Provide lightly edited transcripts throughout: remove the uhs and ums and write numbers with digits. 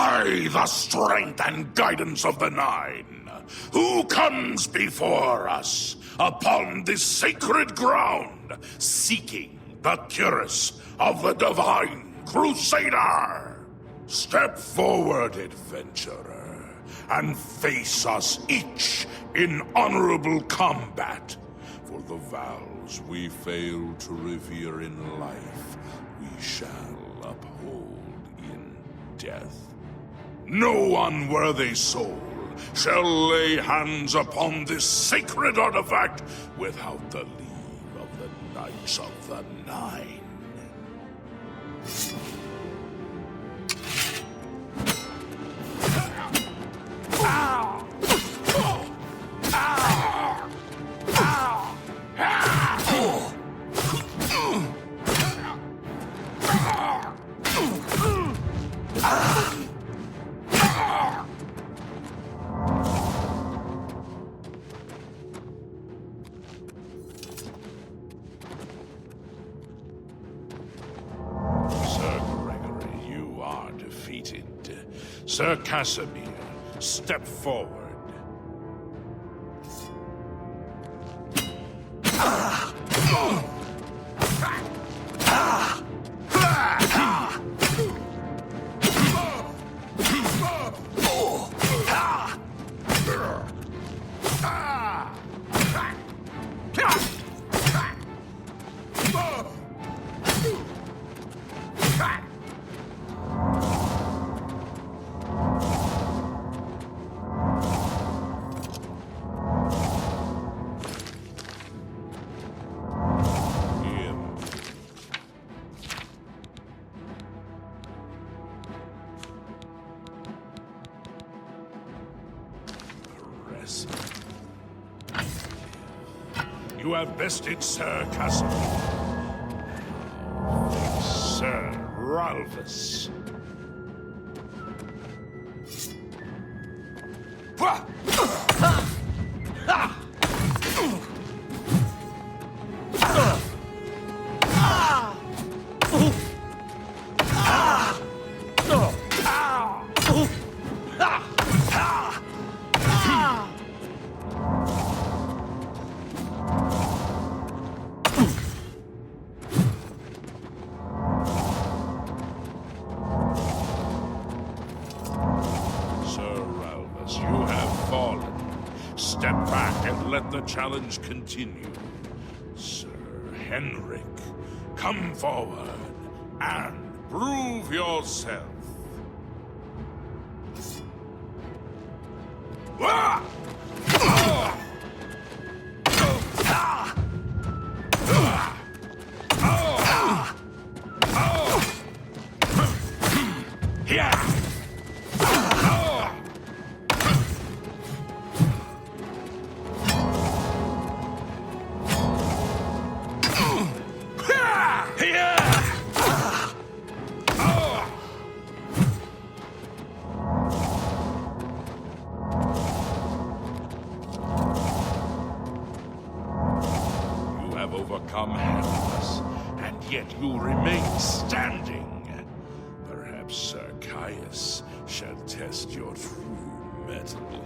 By the strength and guidance of the Nine, who comes before us upon this sacred ground, seeking the cuirass of the Divine Crusader? Step forward, adventurer, and face us each in honorable combat. For the vows we fail to revere in life, we shall uphold in death. No unworthy soul shall lay hands upon this sacred artifact without the leave of the Knights of the Nine. Sir Casimir, step forward. You have bested Sir Casimir. Sir Ralphus. Step back and let the challenge continue. Sir Henrik, come forward and prove yourself. Overcome Hamlet, and yet you remain standing. Perhaps Sir Caius shall test your true mettle.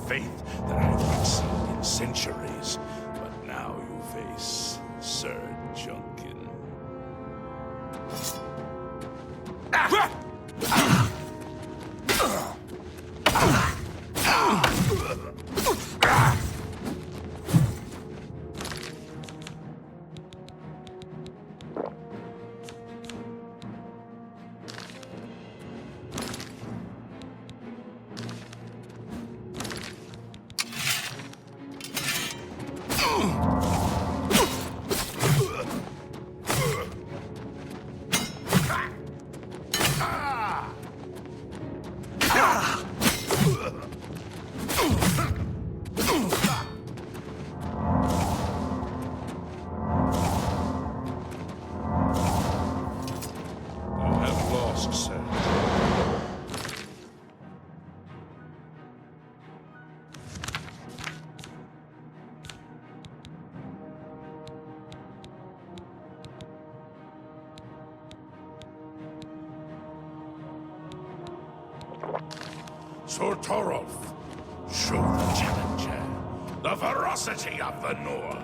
Faith that I have not seen in centuries, but now you face Sir Junkin. Sir Torolf, show the challenger the ferocity of the North.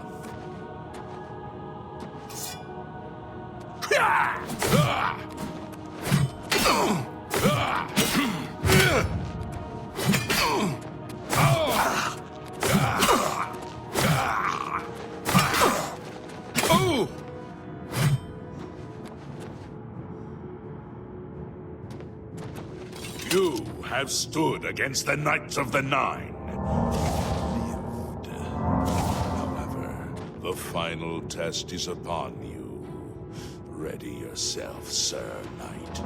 You have stood against the Knights of the Nine. Lived. However, the final test is upon you. Ready yourself, Sir Knight,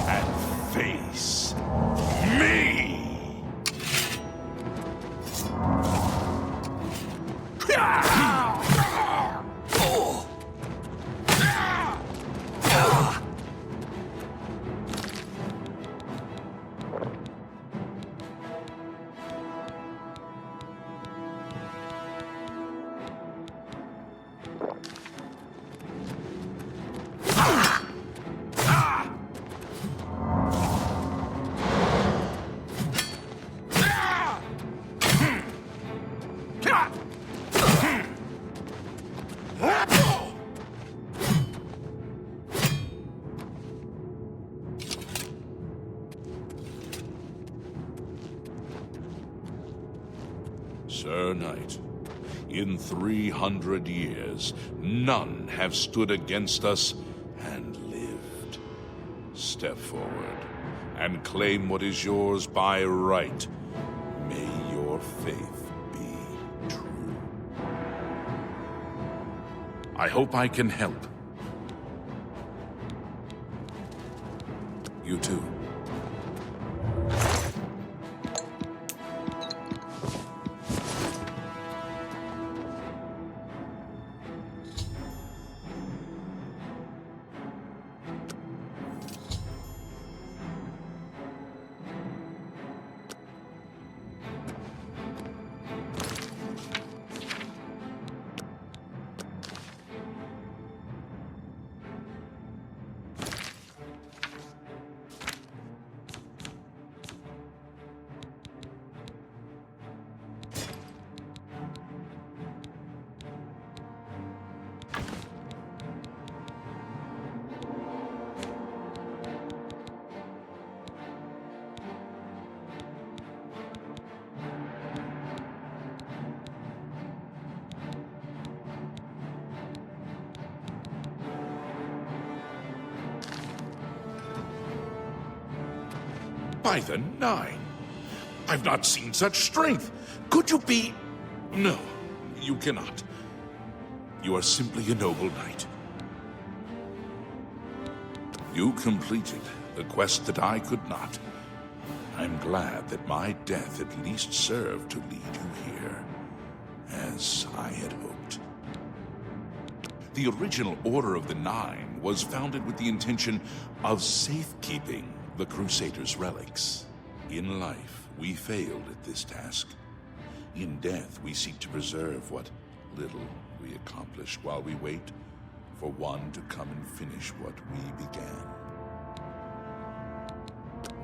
and face me! Sir Knight, in 300 years, none have stood against us and lived. Step forward and claim what is yours by right. May your faith be true. I hope I can help. You too. By the Nine! I've not seen such strength! Could you be... No, you cannot. You are simply a noble knight. You completed the quest that I could not. I'm glad that my death at least served to lead you here, as I had hoped. The original Order of the Nine was founded with the intention of safekeeping the Crusaders' relics. In life, we failed at this task. In death, we seek to preserve what little we accomplish while we wait for one to come and finish what we began.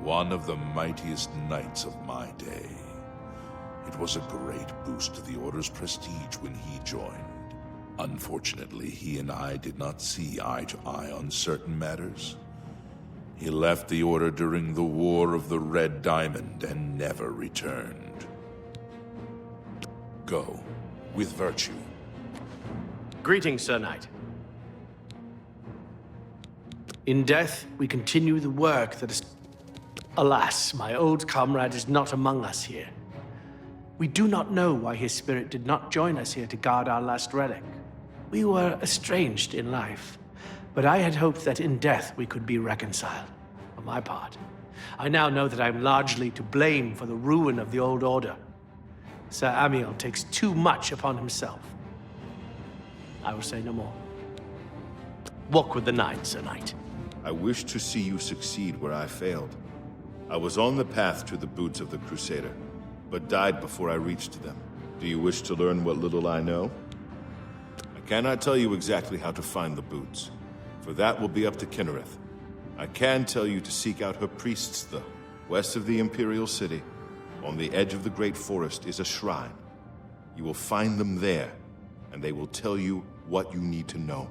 One of the mightiest knights of my day. It was a great boost to the Order's prestige when he joined. Unfortunately, he and I did not see eye to eye on certain matters. He left the Order during the War of the Red Diamond and never returned. Go, with virtue. Greetings, Sir Knight. In death, we continue the work that is... Alas, my old comrade is not among us here. We do not know why his spirit did not join us here to guard our last relic. We were estranged in life, but I had hoped that in death we could be reconciled. For my part, I now know that I am largely to blame for the ruin of the old order. Sir Amiel takes too much upon himself. I will say no more. Walk with the Nine, Sir Knight. I wish to see you succeed where I failed. I was on the path to the boots of the Crusader, but died before I reached them. Do you wish to learn what little I know? I cannot tell you exactly how to find the boots, for that will be up to Kynareth. I can tell you to seek out her priests, though. West of the Imperial City, on the edge of the Great Forest, is a shrine. You will find them there, and they will tell you what you need to know.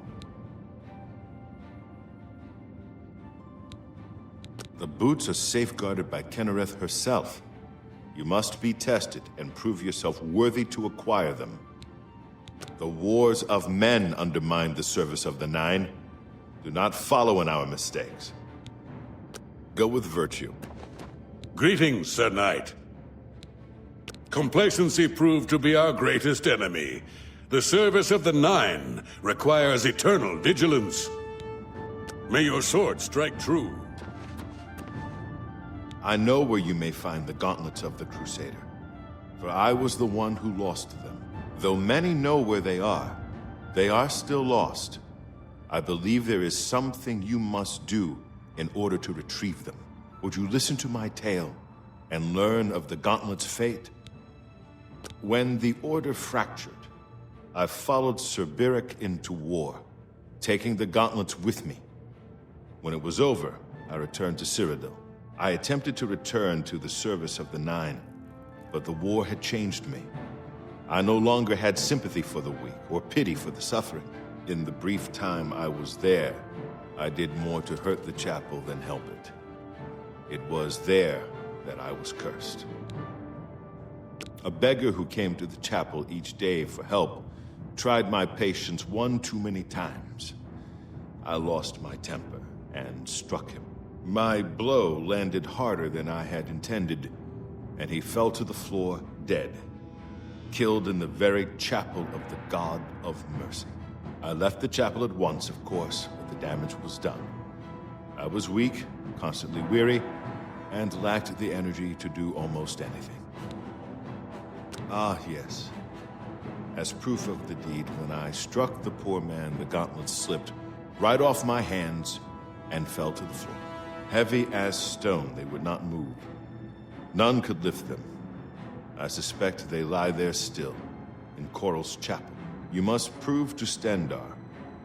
The boots are safeguarded by Kennereth herself. You must be tested and prove yourself worthy to acquire them. The wars of men undermine the service of the Nine. Do not follow in our mistakes. Go with virtue. Greetings, Sir Knight. Complacency proved to be our greatest enemy. The service of the Nine requires eternal vigilance. May your sword strike true. I know where you may find the gauntlets of the Crusader, for I was the one who lost them. Though many know where they are still lost. I believe there is something you must do in order to retrieve them. Would you listen to my tale and learn of the gauntlet's fate? When the Order fractured, I followed Sir Beric into war, taking the gauntlets with me. When it was over, I returned to Cyrodiil. I attempted to return to the service of the Nine, but the war had changed me. I no longer had sympathy for the weak or pity for the suffering. In the brief time I was there, I did more to hurt the chapel than help it. It was there that I was cursed. A beggar who came to the chapel each day for help tried my patience one too many times. I lost my temper and struck him. My blow landed harder than I had intended, and he fell to the floor dead, killed in the very chapel of the God of Mercy. I left the chapel at once, of course, but the damage was done. I was weak, constantly weary, and lacked the energy to do almost anything. Ah, yes. As proof of the deed, when I struck the poor man, the gauntlet slipped right off my hands and fell to the floor. Heavy as stone, they would not move. None could lift them. I suspect they lie there still, in Coral's chapel. You must prove to Stendarr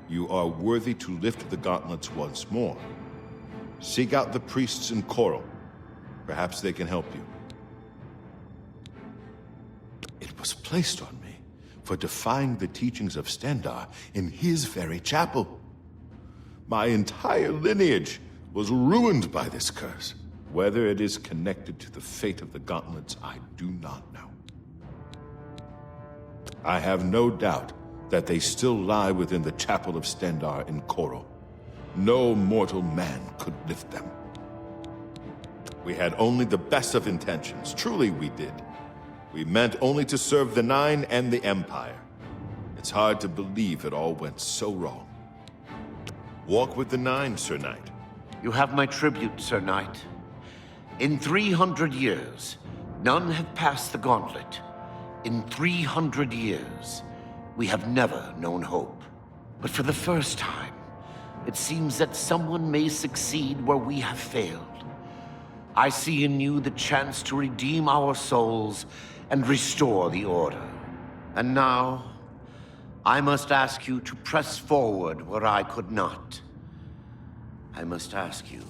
you are worthy to lift the gauntlets once more. Seek out the priests in Coral. Perhaps they can help you. It was placed on me for defying the teachings of Stendarr in his very chapel. My entire lineage was ruined by this curse. Whether it is connected to the fate of the gauntlets, I do not know. I have no doubt that they still lie within the chapel of Stendarr in Coral. No mortal man could lift them. We had only the best of intentions. Truly we did. We meant only to serve the Nine and the Empire. It's hard to believe it all went so wrong. Walk with the Nine, Sir Knight. You have my tribute, Sir Knight. In 300 years, none have passed the gauntlet. In 300 years, we have never known hope. But for the first time, it seems that someone may succeed where we have failed. I see in you the chance to redeem our souls and restore the Order. And now, I must ask you to press forward where I could not. I must ask you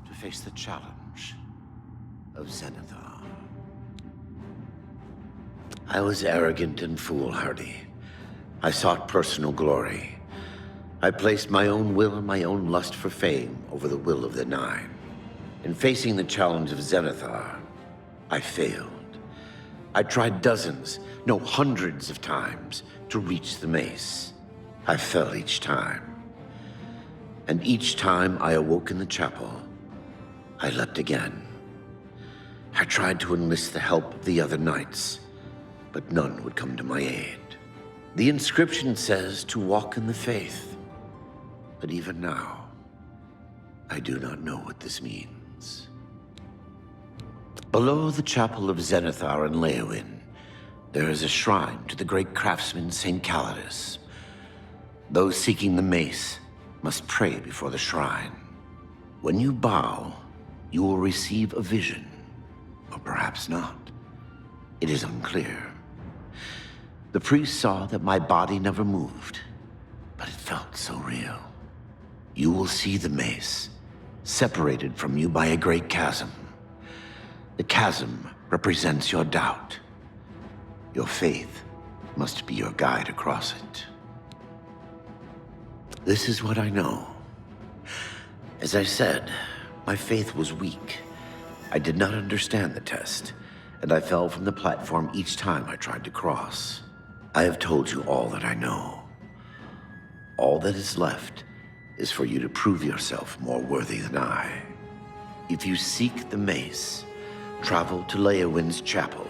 to face the challenge of Zenithar. I was arrogant and foolhardy. I sought personal glory. I placed my own will and my own lust for fame over the will of the Nine. In facing the challenge of Zenithar, I failed. I tried dozens, no, hundreds of times to reach the mace. I fell each time. And each time I awoke in the chapel, I leapt again. I tried to enlist the help of the other knights, but none would come to my aid. The inscription says to walk in the faith, but even now, I do not know what this means. Below the chapel of Zenithar and Leowyn, there is a shrine to the great craftsman St. Calidus. Those seeking the mace must pray before the shrine. When you bow, you will receive a vision, or perhaps not. It is unclear. The priest saw that my body never moved, but it felt so real. You will see the mace, separated from you by a great chasm. The chasm represents your doubt. Your faith must be your guide across it. This is what I know. As I said, my faith was weak. I did not understand the test, and I fell from the platform each time I tried to cross. I have told you all that I know. All that is left is for you to prove yourself more worthy than I. If you seek the mace, travel to Leowin's chapel,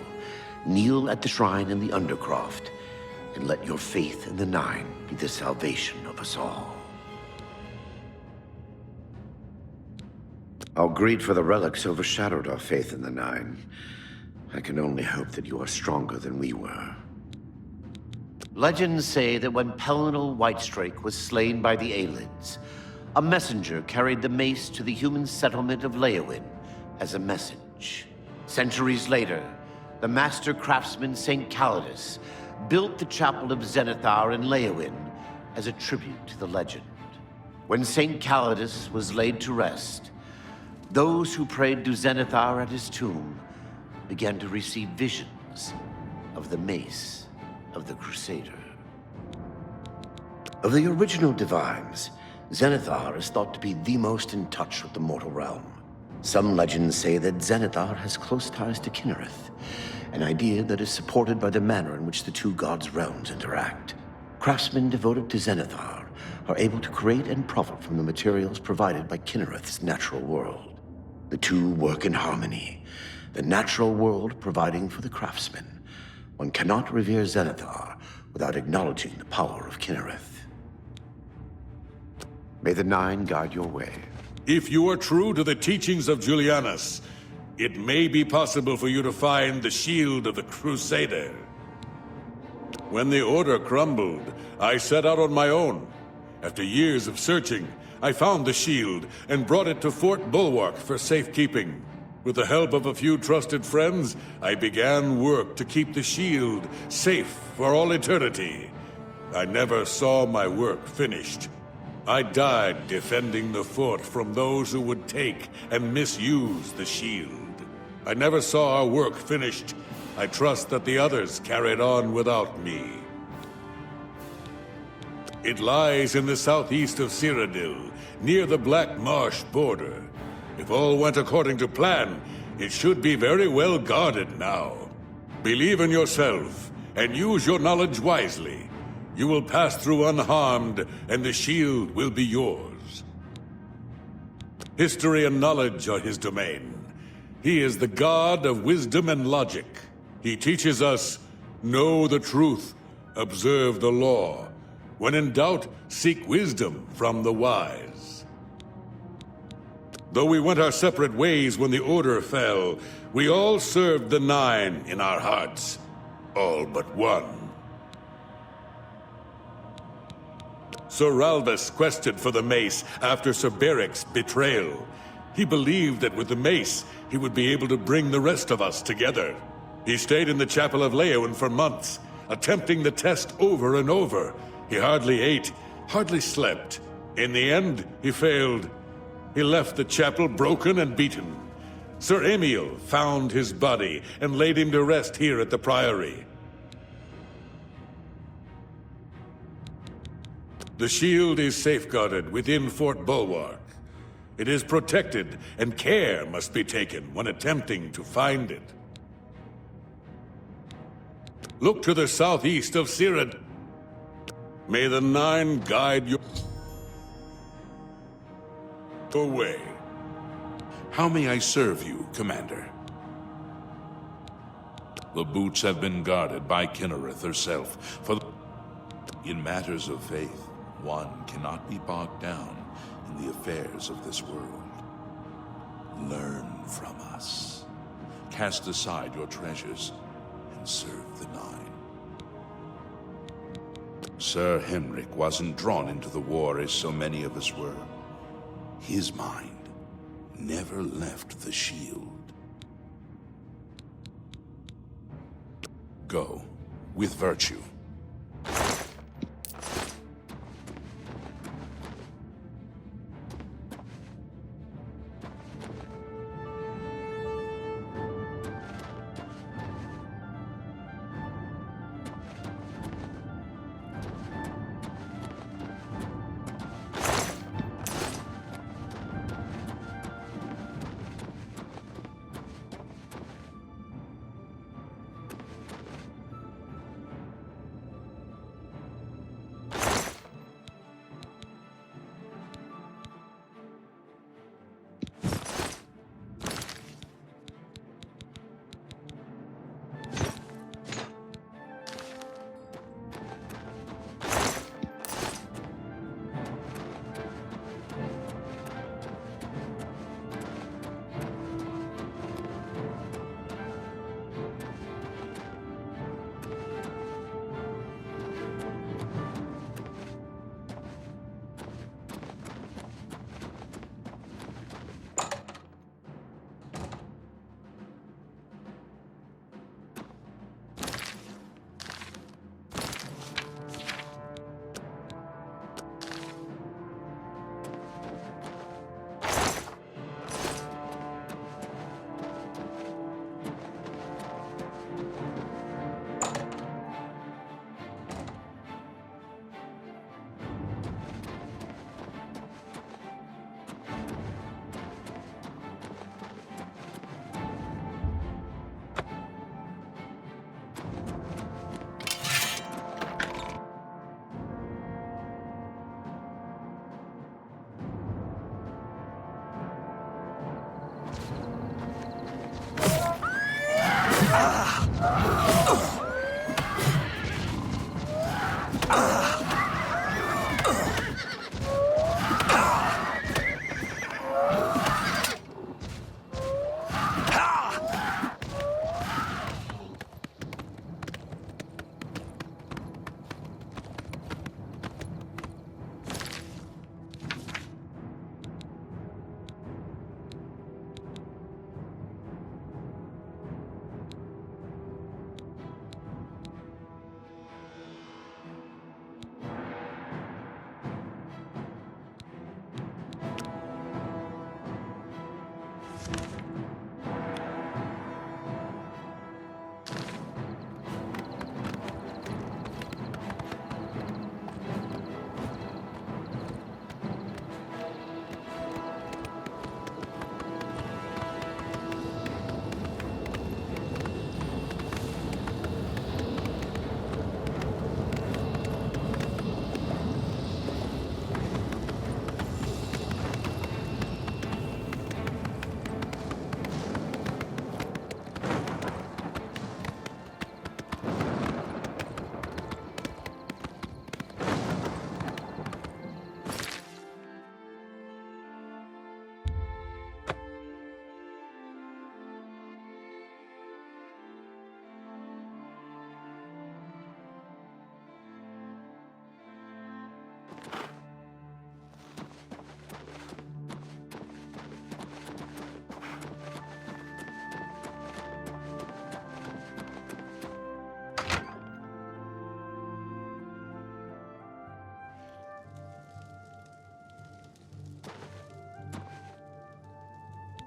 kneel at the shrine in the Undercroft, and let your faith in the Nine be the salvation of us all. Our greed for the relics overshadowed our faith in the Nine. I can only hope that you are stronger than we were. Legends say that when Pelinal Whitestrake was slain by the Aelids, a messenger carried the mace to the human settlement of Leowin as a message. Centuries later, the master craftsman St. Calidus built the Chapel of Zenithar in Leowin as a tribute to the legend. When St. Calidus was laid to rest, those who prayed to Zenithar at his tomb began to receive visions of the mace of the Crusader. Of the original divines, Zenithar is thought to be the most in touch with the mortal realm. Some legends say that Zenithar has close ties to Kinnereth, an idea that is supported by the manner in which the two gods' realms interact. Craftsmen devoted to Zenithar are able to create and profit from the materials provided by Kinnereth's natural world. The two work in harmony, the natural world providing for the craftsmen. One cannot revere Zenithar without acknowledging the power of Kinnereth. May the Nine guide your way. If you are true to the teachings of Julianus, it may be possible for you to find the shield of the Crusader. When the Order crumbled, I set out on my own. After years of searching, I found the shield and brought it to Fort Bulwark for safekeeping. With the help of a few trusted friends, I began work to keep the shield safe for all eternity. I never saw my work finished. I died defending the fort from those who would take and misuse the shield. I never saw our work finished. I trust that the others carried on without me. It lies in the southeast of Cyrodiil, near the Black Marsh border. If all went according to plan, it should be very well guarded now. Believe in yourself, and use your knowledge wisely. You will pass through unharmed, and the shield will be yours. History and knowledge are his domain. He is the god of wisdom and logic. He teaches us, know the truth, observe the law. When in doubt, seek wisdom from the wise. Though we went our separate ways when the Order fell, we all served the Nine in our hearts. All but one. Sir Ralvis quested for the mace after Sir Beric's betrayal. He believed that with the mace, he would be able to bring the rest of us together. He stayed in the Chapel of Leowin for months, attempting the test over and over. He hardly ate, hardly slept. In the end, he failed. He left the chapel broken and beaten. Sir Emil found his body and laid him to rest here at the Priory. The shield is safeguarded within Fort Bulwark. It is protected, and care must be taken when attempting to find it. Look to the southeast of Cyrodiil. May the Nine guide your way. How may I serve you, Commander? The boots have been guarded by Kinnereth herself. In matters of faith, one cannot be bogged down in the affairs of this world. Learn from us. Cast aside your treasures and serve the Nine. Sir Henrik wasn't drawn into the war as so many of us were. His mind never left the shield. Go with virtue.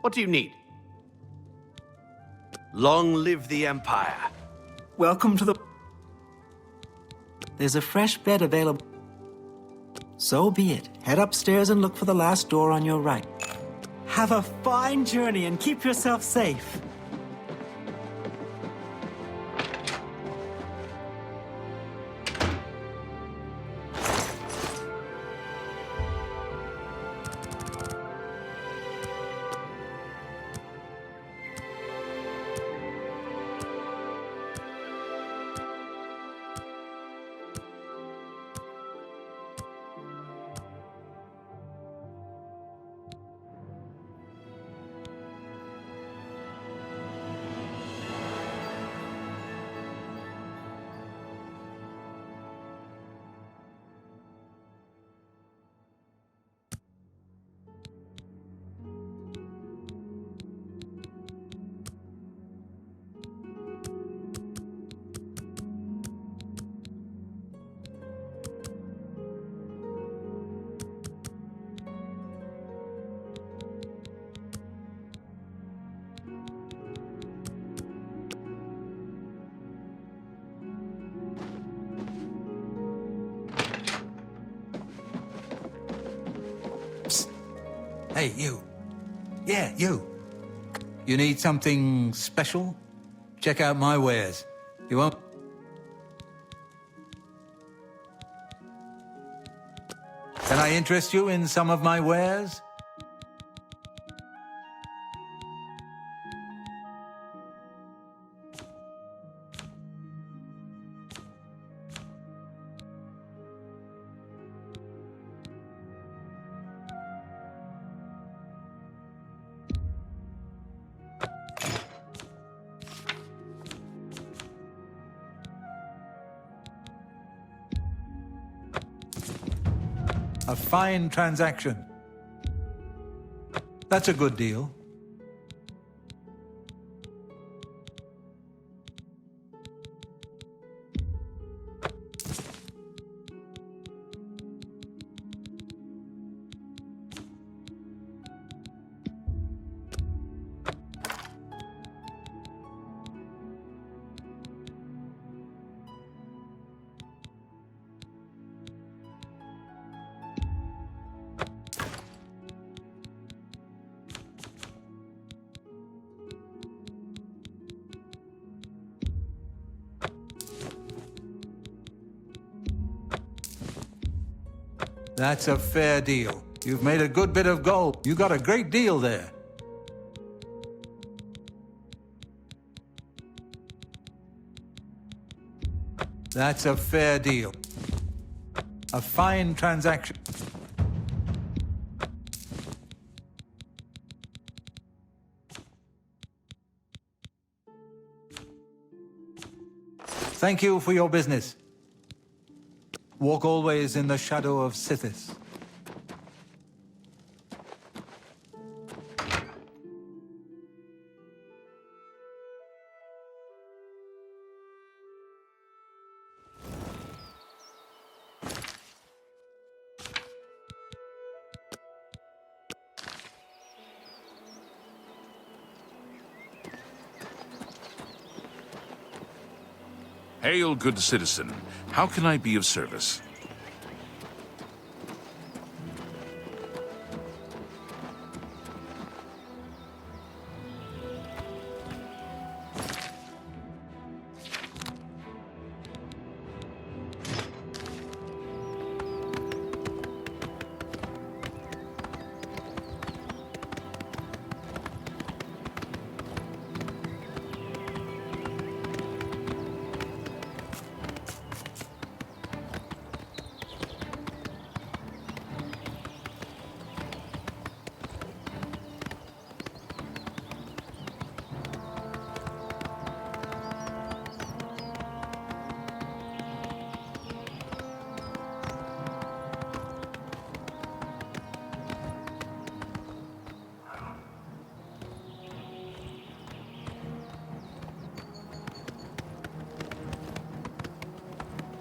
What do you need? Long live the Empire. Welcome to the... There's a fresh bed available. So be it. Head upstairs and look for the last door on your right. Have a fine journey and keep yourself safe. Hey, you. Yeah, you. You need something special? Check out my wares. You won't... Can I interest you in some of my wares? A fine transaction. That's a good deal. That's a fair deal. You've made a good bit of gold. You got a great deal there. That's a fair deal. A fine transaction. Thank you for your business. Walk always in the shadow of Sithis. Hail, good citizen. How can I be of service?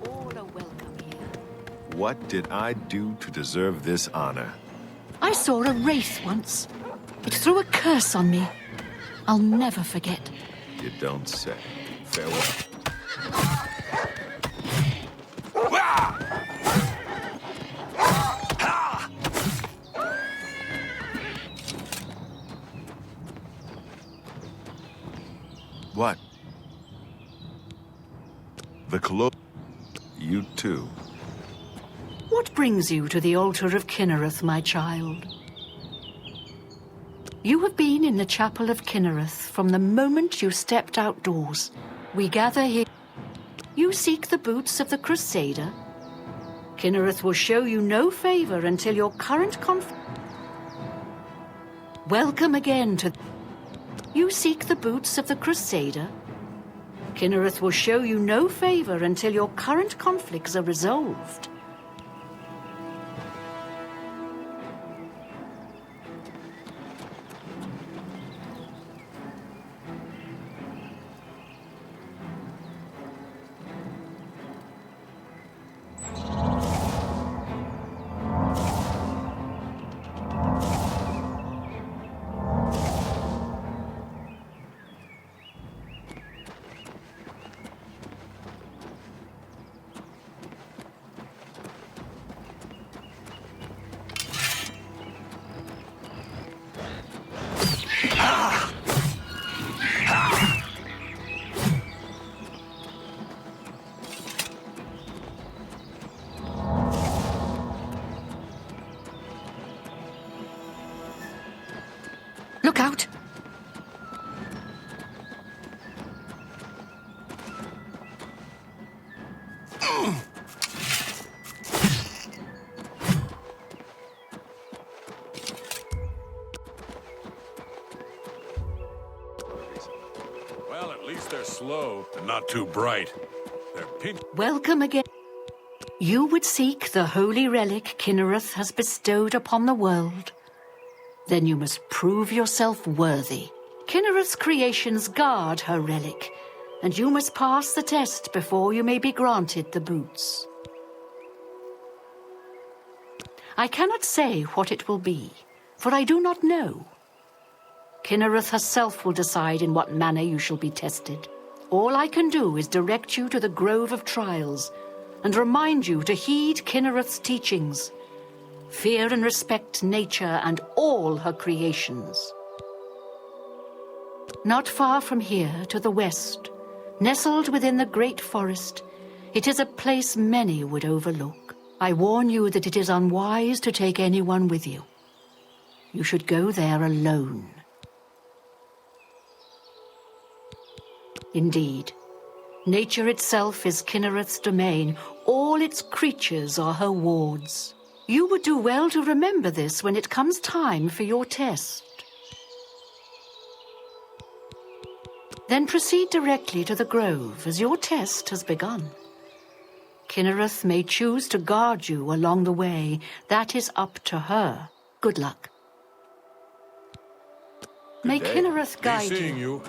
All are welcome here. What did I do to deserve this honor? I saw a wraith once. It threw a curse on me. I'll never forget. You don't say. Farewell. What? The clo... You too. What brings you to the altar of Kinnereth, my child? You have been in the chapel of Kinnereth from the moment you stepped outdoors. We gather here. You seek the boots of the Crusader. Kinnereth will show you no favor until your current Welcome again to... You seek the boots of the Crusader. Kinnereth will show you no favor until your current conflicts are resolved. Look out! Well, at least they're slow and not too bright. They're pink. Welcome again. You would seek the holy relic Kinnereth has bestowed upon the world. Then you must prove yourself worthy. Kinnereth's creations guard her relic, and you must pass the test before you may be granted the boots. I cannot say what it will be, for I do not know. Kinnereth herself will decide in what manner you shall be tested. All I can do is direct you to the Grove of Trials, and remind you to heed Kinnereth's teachings. Fear and respect nature and all her creations. Not far from here, to the west, nestled within the great forest, it is a place many would overlook. I warn you that it is unwise to take anyone with you. You should go there alone. Indeed, nature itself is Kinnereth's domain. All its creatures are her wards. You would do well to remember this when it comes time for your test. Then proceed directly to the grove, as your test has begun. Kinnereth may choose to guard you along the way. That is up to her. Good luck. May day. Kinnereth Be guide seeing you. you.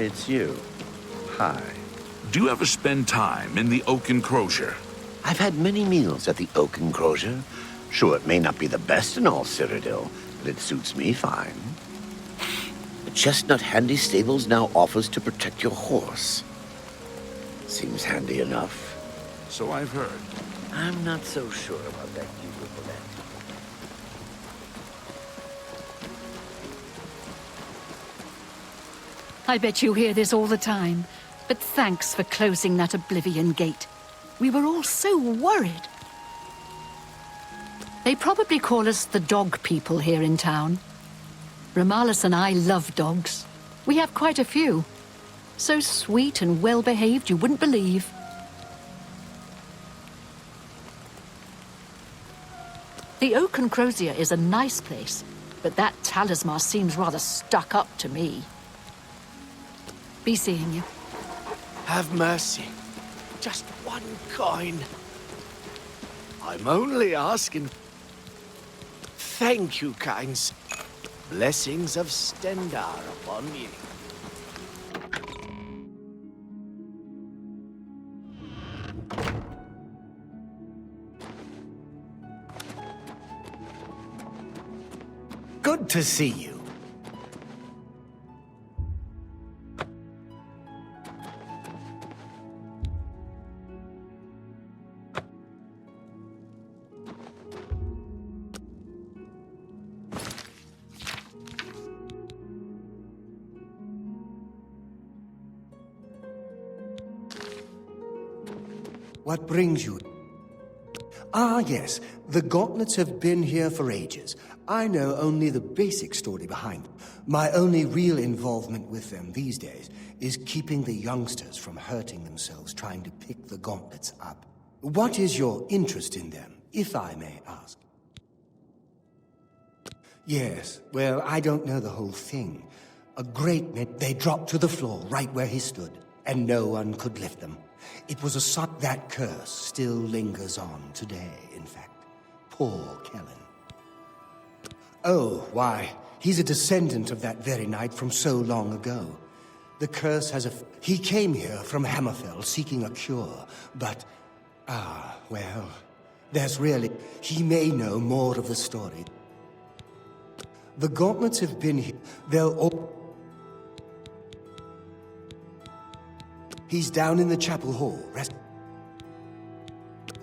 It's you. Hi. Do you ever spend time in the Oak Enclosure? I've had many meals at the Oak Enclosure. Sure, it may not be the best in all Citadel, but it suits me fine. The Chestnut Handy Stables now offers to protect your horse. Seems handy enough. So I've heard. I'm not so sure about that, Hugo Bullet. I bet you hear this all the time, but thanks for closing that Oblivion gate. We were all so worried. They probably call us the dog people here in town. Romalis and I love dogs. We have quite a few. So sweet and well-behaved you wouldn't believe. The Oak and Crozier is a nice place, but that Talismar seems rather stuck up to me. Be seeing you. Have mercy. Just one coin. I'm only asking. Thank you, kind sir. Blessings of Stendarr upon you. Good to see you. What brings you? Ah, yes. The Gauntlets have been here for ages. I know only the basic story behind them. My only real involvement with them these days is keeping the youngsters from hurting themselves trying to pick the Gauntlets up. What is your interest in them, if I may ask? Yes, well, I don't know the whole thing. A great many, they dropped to the floor right where he stood, and no one could lift them. It was a sot that curse still lingers on today, in fact. Poor Kellen. Oh, why, he's a descendant of that very night from so long ago. The curse has he came here from Hammerfell seeking a cure, but... well, there's really... He may know more of the story. The Gauntlets have been here. They'll all... He's down in the chapel hall.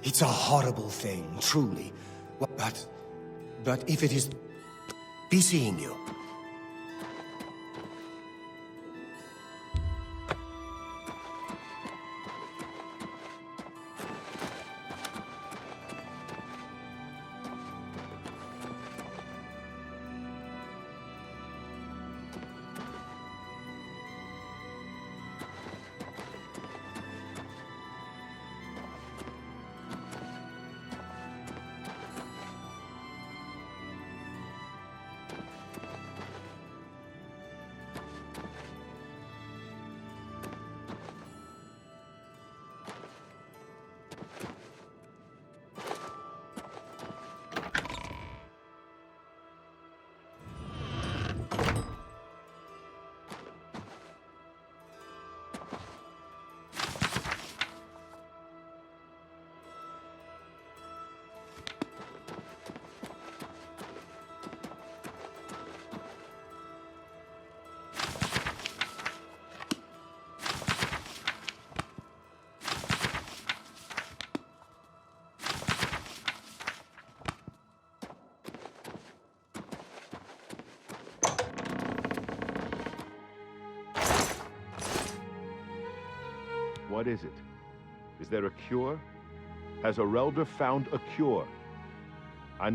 It's a horrible thing, truly. But if it is... Be seeing you. What is it? Is there a cure? Has Arelder found a cure? So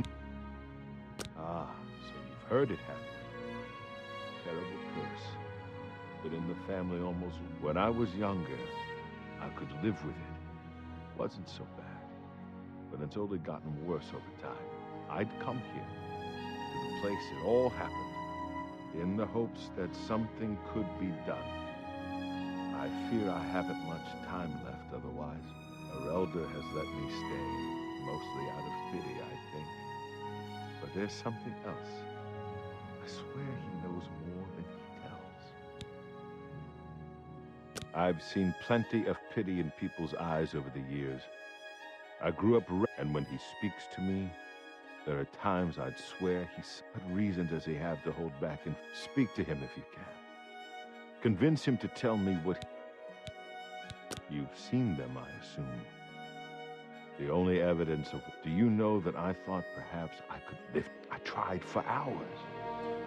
you've heard it happened. Terrible curse. But in the family almost... When I was younger, I could live with it. Wasn't so bad. But it's only gotten worse over time. I'd come here, to the place it all happened, in the hopes that something could be done. I fear I haven't much time left otherwise. Arelder has let me stay, mostly out of pity, I think. But there's something else. I swear he knows more than he tells. I've seen plenty of pity in people's eyes over the years. I grew up, and when he speaks to me, there are times I'd swear what reason does he have to hold back? And speak to him if you can. Convince him to tell me what... You've seen them, I assume. The only evidence of... Do you know that I thought perhaps I could lift? I tried for hours,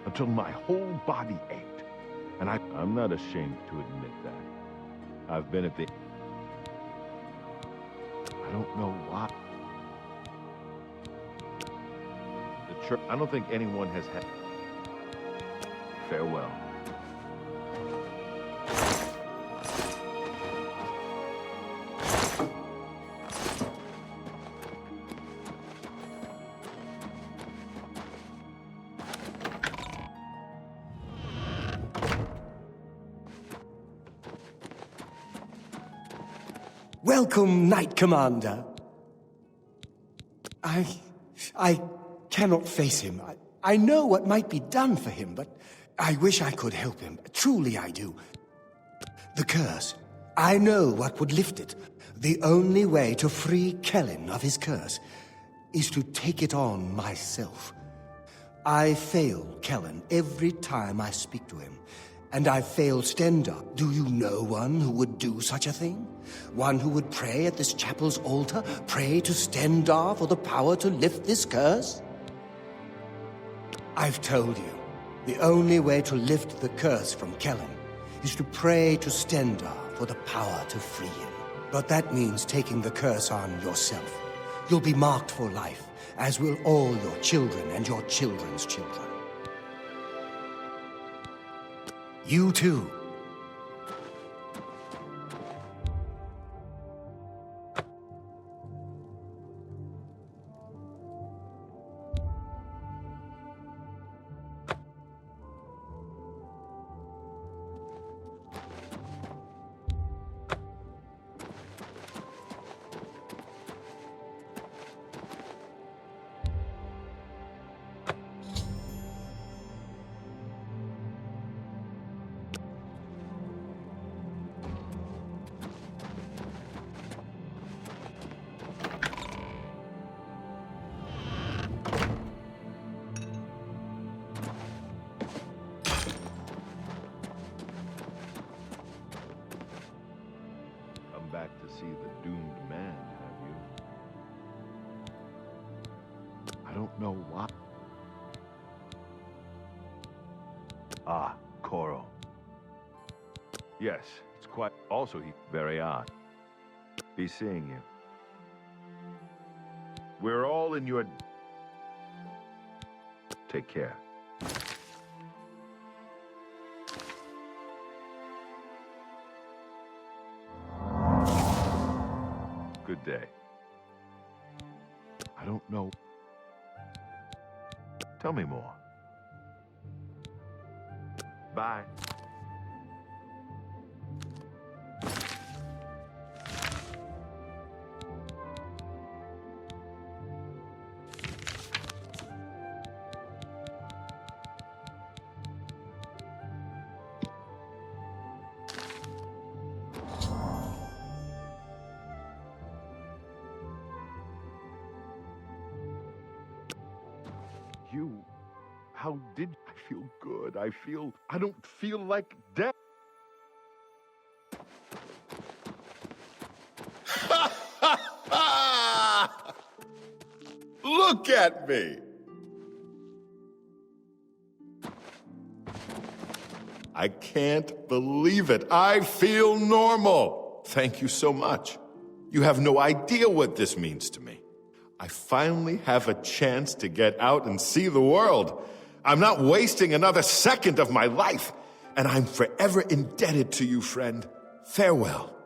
until my whole body ached. And I'm not ashamed to admit that. I've been at the... I don't know why. The church... I don't think anyone has had... Farewell. Welcome, Knight Commander. I cannot face him. I know what might be done for him, but I wish I could help him. Truly I do. The curse. I know what would lift it. The only way to free Kellen of his curse is to take it on myself. I fail Kellen every time I speak to him. And I failed Stendarr. Do you know one who would do such a thing? One who would pray at this chapel's altar? Pray to Stendarr for the power to lift this curse? I've told you, the only way to lift the curse from Kellen is to pray to Stendarr for the power to free him. But that means taking the curse on yourself. You'll be marked for life, as will all your children and your children's children. You too. Back to see the doomed man, have you? I don't know why. Ah, Koro. Yes, it's quite... Also, very odd. Be seeing you. We're all in your... Take care. Good day. I don't know. Tell me more. Bye. You, how did I feel good? I don't feel like death. Look at me. I can't believe it. I feel normal. Thank you so much. You have no idea what this means to me. I finally have a chance to get out and see the world. I'm not wasting another second of my life, and I'm forever indebted to you, friend. Farewell.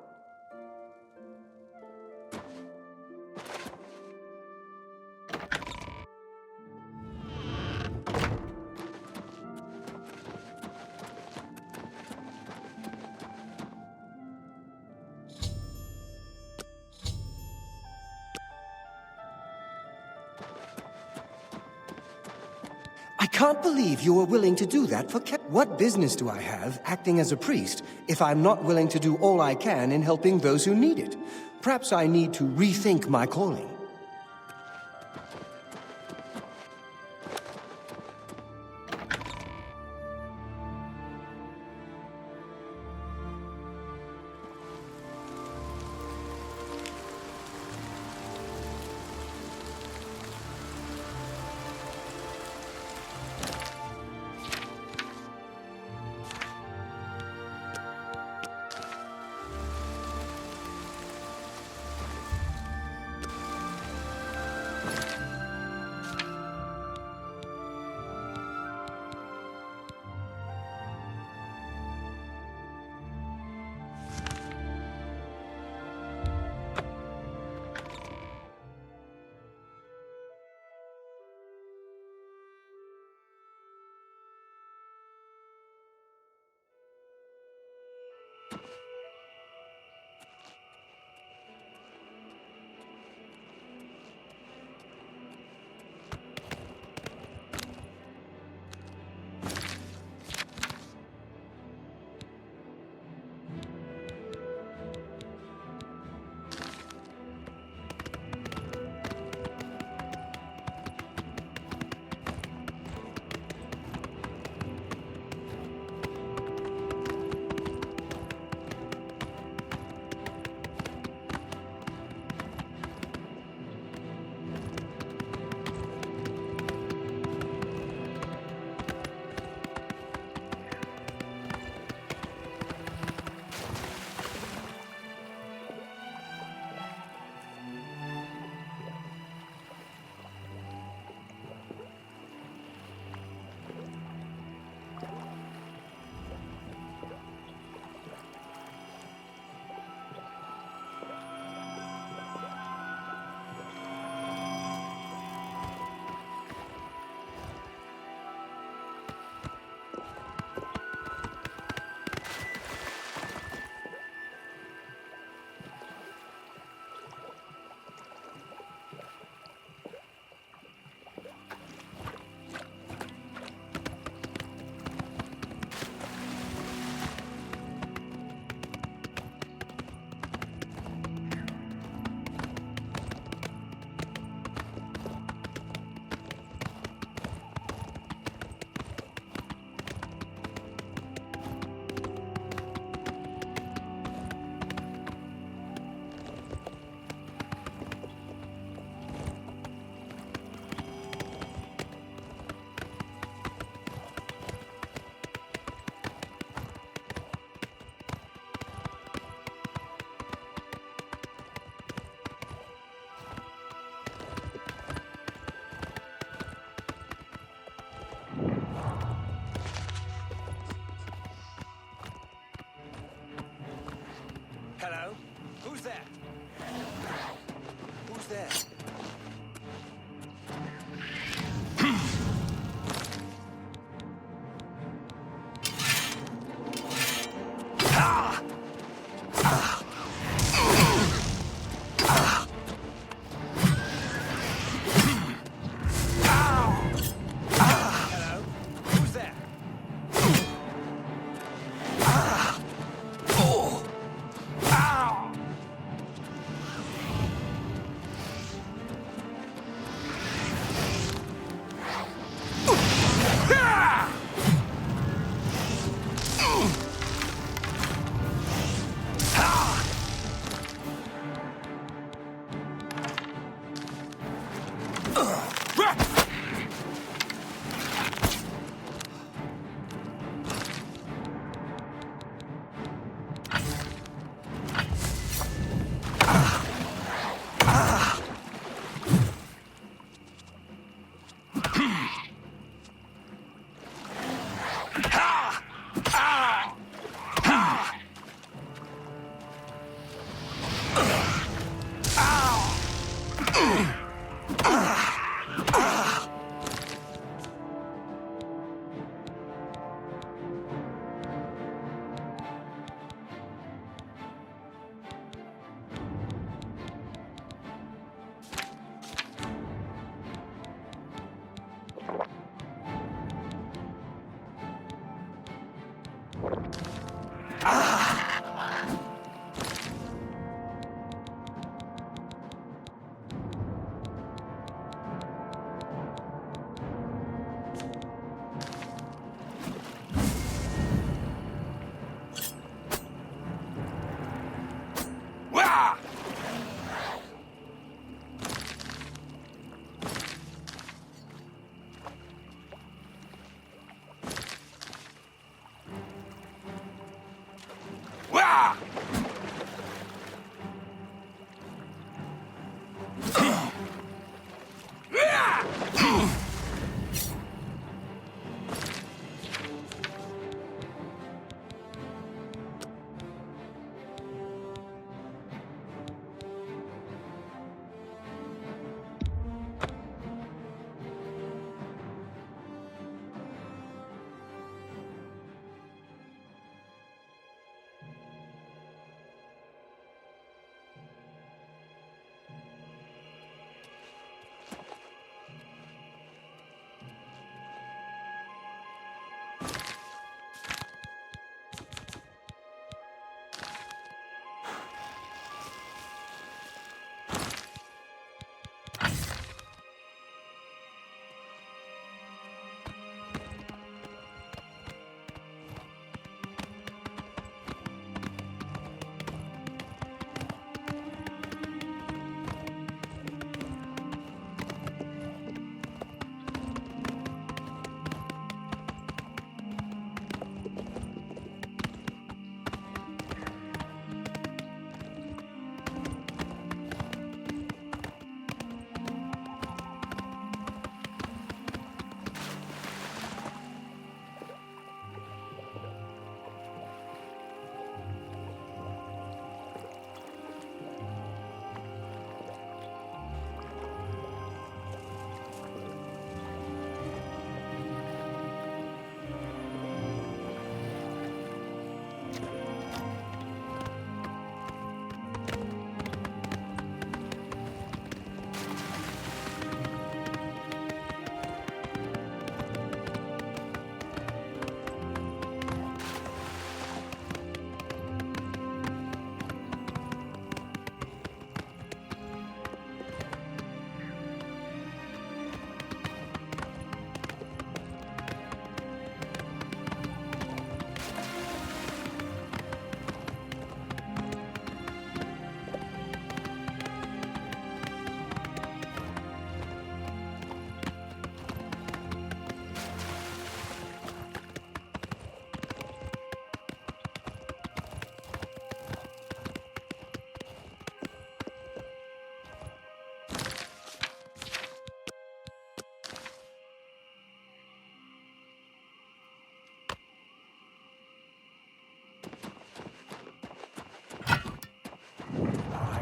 I can't believe you were willing to do that for Kellen. What business do I have acting as a priest if I'm not willing to do all I can in helping those who need it? Perhaps I need to rethink my calling. Hello? Who's there? Who's there? Hello? Who's there?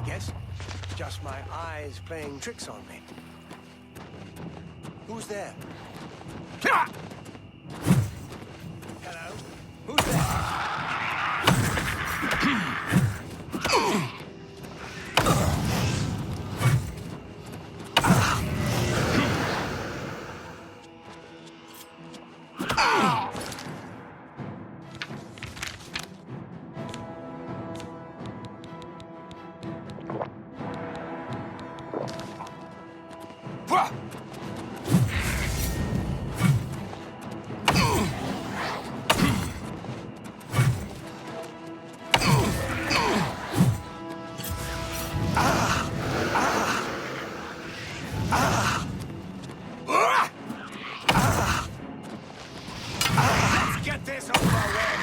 I guess just my eyes playing tricks on me. Who's there? Hello? Who's there? Let's get this over with.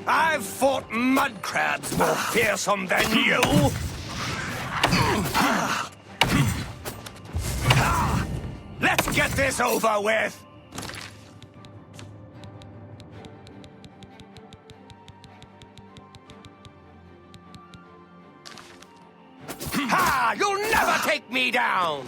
I've fought mud crabs more fearsome than you. Let's get this over with. Ha! You'll never take me down!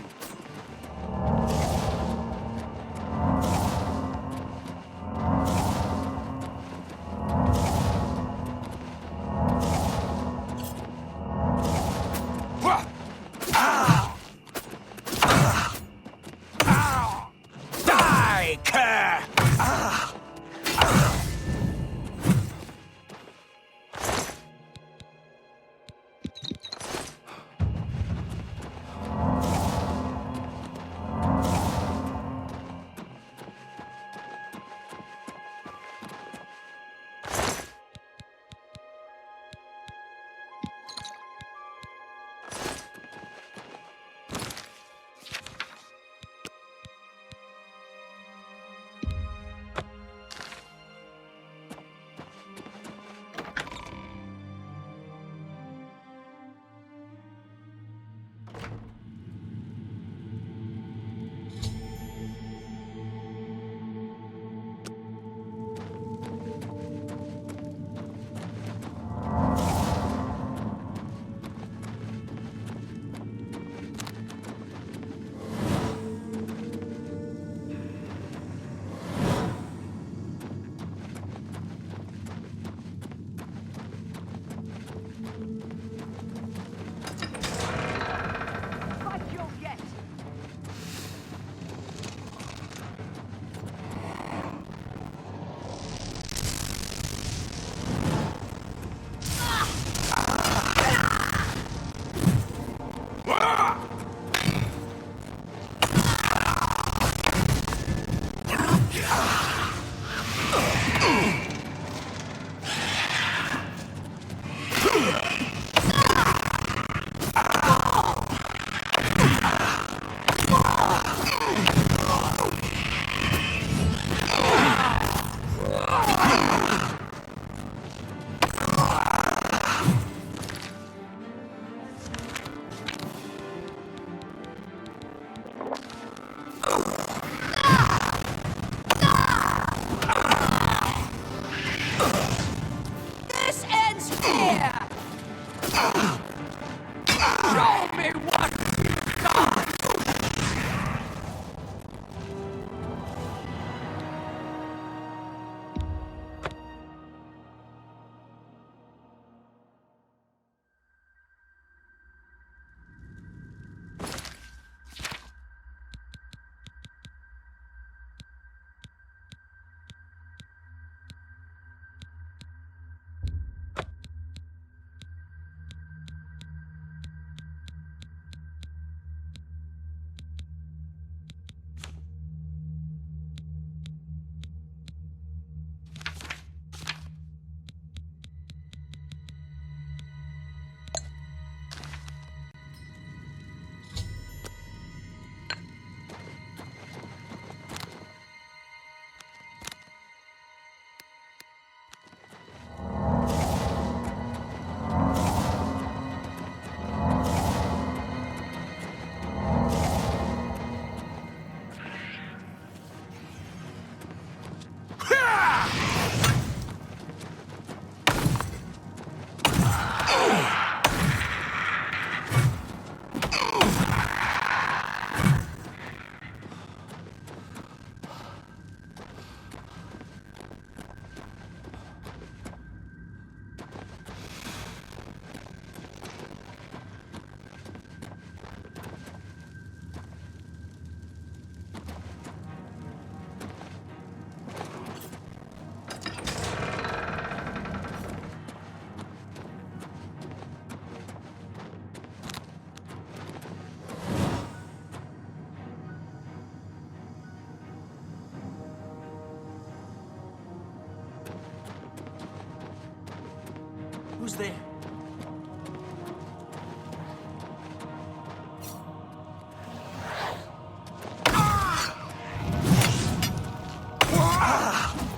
Who's there?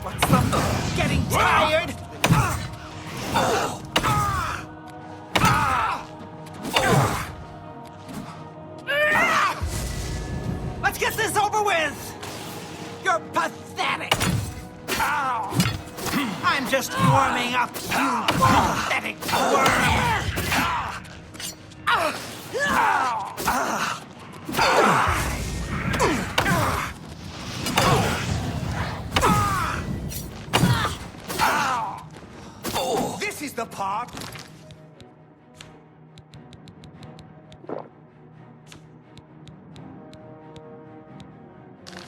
What's the... Getting tired? Let's get this over with! You're pathetic! I'm just warming up, you pathetic worm! This is the part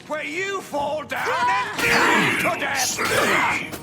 where you fall down and bleed to death.